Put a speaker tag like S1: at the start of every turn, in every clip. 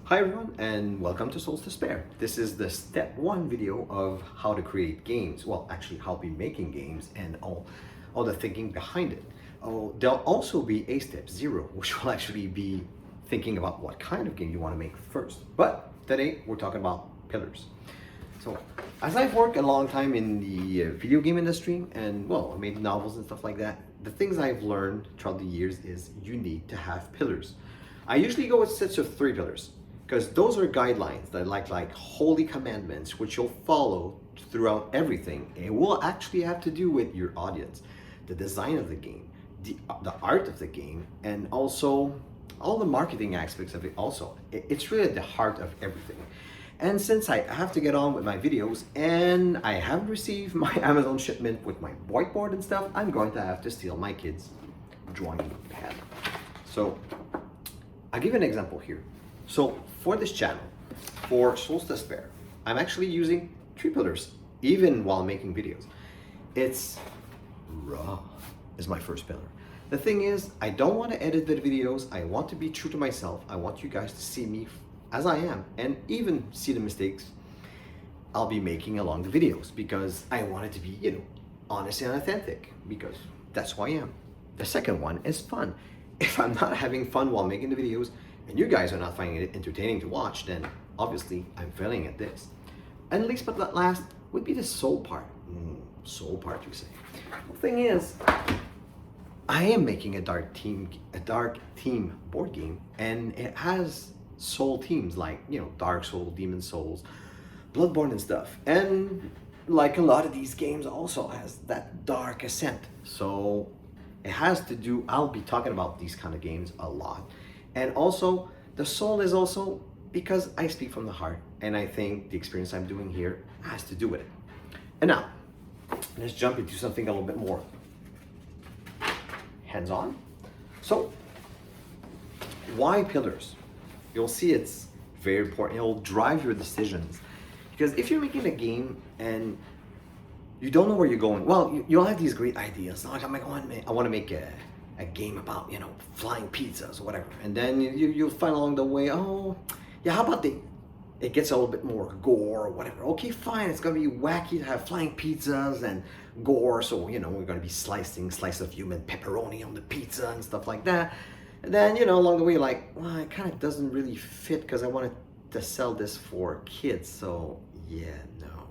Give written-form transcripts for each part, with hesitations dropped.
S1: Hi everyone and welcome to Souls to Spare. This is the step 1 video of how to create games. Well, actually how to be making games and all the thinking behind it. Oh, there'll also be a step 0, which will actually be thinking about what kind of game you want to make first. But today we're talking about pillars. So as I've worked a long time in the video game industry and well, I made novels and stuff like that, the things I've learned throughout the years is you need to have pillars. I usually go with sets of 3 pillars, because those are guidelines that like holy commandments which you'll follow throughout everything. It will actually have to do with your audience, the design of the game, the art of the game, and also all the marketing aspects of it also. It's really at the heart of everything. And since I have to get on with my videos and I haven't received my Amazon shipment with my whiteboard and stuff, I'm going to have to steal my kids' drawing pad. So I'll give you an example here. So for this channel, for Souls to Spare, I'm actually using 3 pillars, even while making videos. It's raw is my first pillar. The thing is, I don't want to edit the videos. I want to be true to myself. I want you guys to see me as I am and even see the mistakes I'll be making along the videos, because I want it to be, honest and authentic, because that's who I am. The second one is fun. If I'm not having fun while making the videos, and you guys are not finding it entertaining to watch, then obviously I'm failing at this. And least but not last would be the soul part. Soul part, you say. The thing is, I am making a dark team board game, and it has soul themes like, Dark Souls, Demon Souls, Bloodborne and stuff. And like a lot of these games also has that dark ascent. So it has to do, I'll be talking about these kind of games a lot. And also, the soul is also because I speak from the heart, and I think the experience I'm doing here has to do with it. And now, let's jump into something a little bit more hands-on. So, why pillars? You'll see it's very important. It'll drive your decisions. Because if you're making a game and you don't know where you're going, well, you'll have these great ideas. Like, I want to make a game about, flying pizzas or whatever. And then you'll find along the way, oh, yeah, how about it gets a little bit more gore or whatever. Okay, fine, it's gonna be wacky to have flying pizzas and gore. So, we're gonna be slicing slice of human pepperoni on the pizza and stuff like that. And then, along the way, you're like, well, it kind of doesn't really fit because I wanted to sell this for kids. So, yeah, no.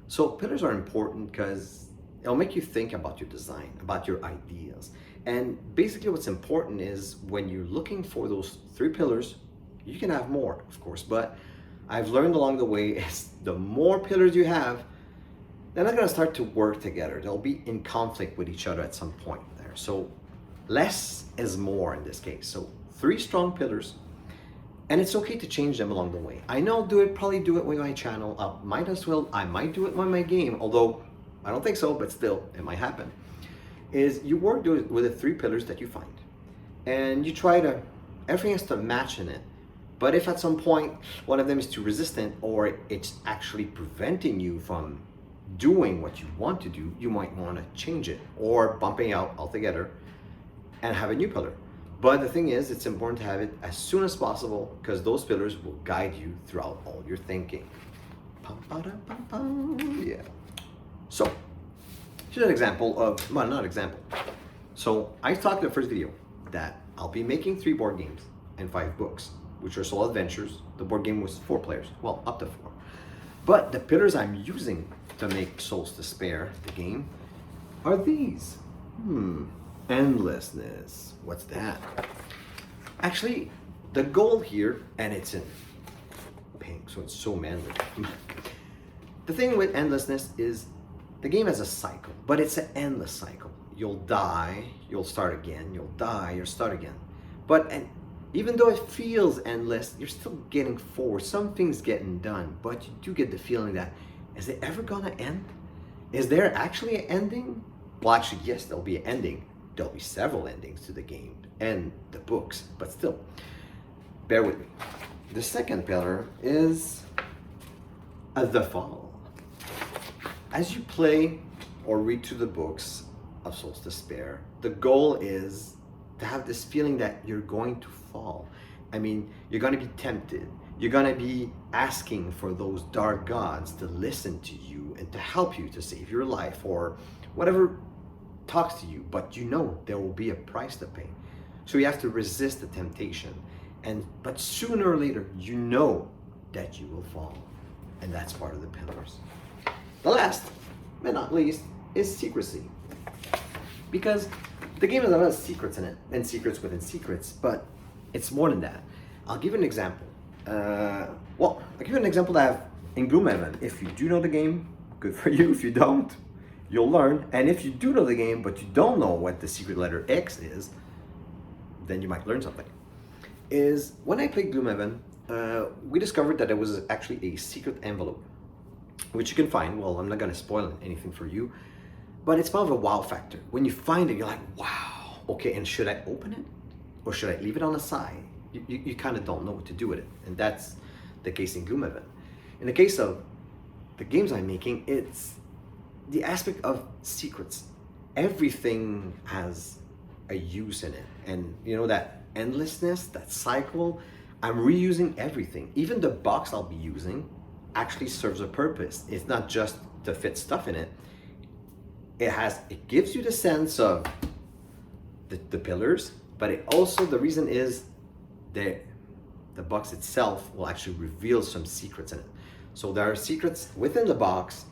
S1: So pillars are important because it'll make you think about your design, about your ideas. And basically what's important is when you're looking for those 3 pillars, you can have more, of course, but I've learned along the way is the more pillars you have, they're not gonna start to work together. They'll be in conflict with each other at some point there. So less is more in this case. So 3 strong pillars, and it's okay to change them along the way. I know probably do it with my channel. I might do it with my game, although I don't think so, but still, it might happen. Is you work with the 3 pillars that you find, and you try to, everything has to match in it. But if at some point one of them is too resistant, or it's actually preventing you from doing what you want to do, you might want to change it or bumping out altogether and have a new pillar. But the thing is, it's important to have it as soon as possible, because those pillars will guide you throughout all your thinking. Yeah. So, here's an example of, well, not example. So, I talked in the first video that I'll be making 3 board games and 5 books, which are Soul Adventures. The board game was 4 players, well, up to 4. But the pillars I'm using to make Souls to Spare, the game, are these. Endlessness. What's that? Actually, the goal here, and it's in pink, so it's so manly. The thing with endlessness is the game has a cycle, but it's an endless cycle. You'll die, you'll start again, you'll die, you'll start again. And even though it feels endless, you're still getting forward. Something's getting done, but you do get the feeling that, is it ever gonna end? Is there actually an ending? Well, actually, yes, there'll be an ending. There'll be several endings to the game and the books, but still, bear with me. The second pillar is the fall. As you play or read through the books of Souls to Spare, the goal is to have this feeling that you're going to fall. I mean, you're going to be tempted. you're gonna be asking for those dark gods to listen to you and to help you to save your life or whatever talks to you, but you know there will be a price to pay. So you have to resist the temptation. But sooner or later, you know that you will fall. And that's part of the pillars. The last, but not least, is secrecy. Because the game has a lot of secrets in it, and secrets within secrets, but it's more than that. I'll give you an example. I'll give you an example that I have in Gloomhaven. If you do know the game, good for you. If you don't, you'll learn. And if you do know the game, but you don't know what the secret letter X is, then you might learn something. Is when I played Gloomhaven, we discovered that there was actually a secret envelope, which you can find. Well, I'm not gonna spoil anything for you, but it's part of a wow factor. When you find it, you're like, wow, okay, and should I open it? Or should I leave it on the side? You kind of don't know what to do with it. And that's the case in Gloomhaven. In the case of the games I'm making, it's the aspect of secrets. Everything has a use in it. And you know that endlessness, that cycle, I'm reusing everything. Even the box I'll be using actually serves a purpose. It's not just to fit stuff in it. It gives you the sense of the pillars, but it also, the reason is that the box itself will actually reveal some secrets in it. So there are secrets within the box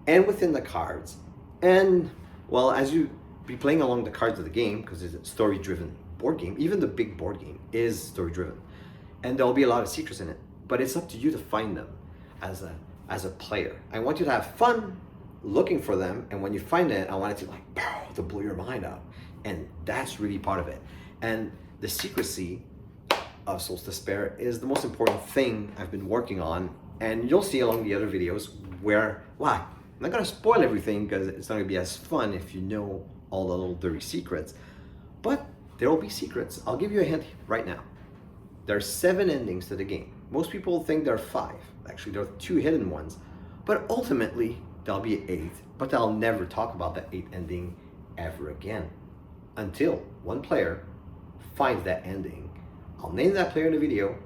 S1: and within the cards. And well, as you be playing along the cards of the game, because it's a story-driven board game, even the big board game is story-driven. And there'll be a lot of secrets in it, but it's up to you to find them as a player. I want you to have fun looking for them, and when you find it, I want it to blow your mind out. And that's really part of it. And the secrecy of Souls to Spare is the most important thing I've been working on, and you'll see along the other videos where, I'm not gonna spoil everything because it's not gonna be as fun if you know all the little dirty secrets, but there will be secrets. I'll give you a hint right now. There are 7 endings to the game. Most people think there are 5. Actually, there are 2 hidden ones, but ultimately there'll be an 8th, but I'll never talk about that 8th ending ever again until one player finds that ending. I'll name that player in the video,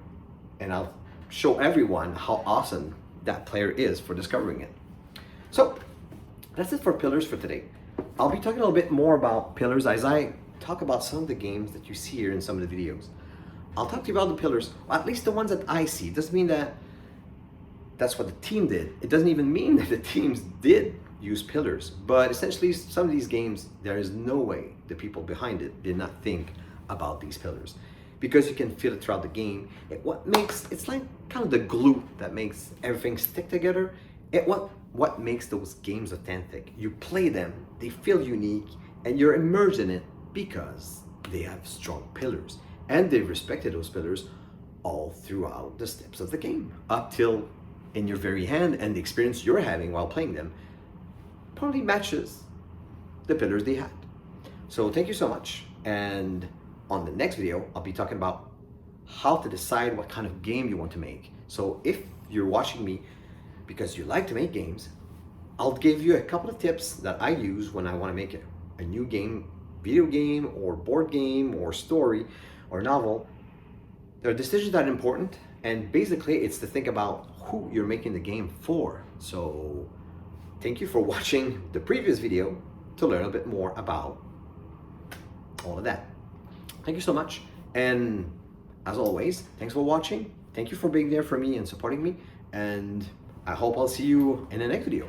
S1: and I'll show everyone how awesome that player is for discovering it. So that's it for pillars for today. I'll be talking a little bit more about pillars as I talk about some of the games that you see here in some of the videos. I'll talk to you about the pillars, at least the ones that I see. It doesn't mean that that's what the team did. It doesn't even mean that the teams did use pillars, but essentially some of these games, there is no way the people behind it did not think about these pillars, because you can feel it throughout the game. It's like kind of the glue that makes everything stick together. What makes those games authentic. You play them, they feel unique, and you're immersed in it because they have strong pillars, and they respected those pillars all throughout the steps of the game, up till in your very hand, and the experience you're having while playing them probably matches the pillars they had. So thank you so much, and on the next video, I'll be talking about how to decide what kind of game you want to make. So if you're watching me because you like to make games, I'll give you a couple of tips that I use when I want to make a new game, video game or board game or story or novel. There are decisions that are important, and basically it's to think about who you're making the game for. So thank you for watching the previous video to learn a bit more about all of that. Thank you so much, and as always, thanks for watching. Thank you for being there for me and supporting me, and I hope I'll see you in the next video.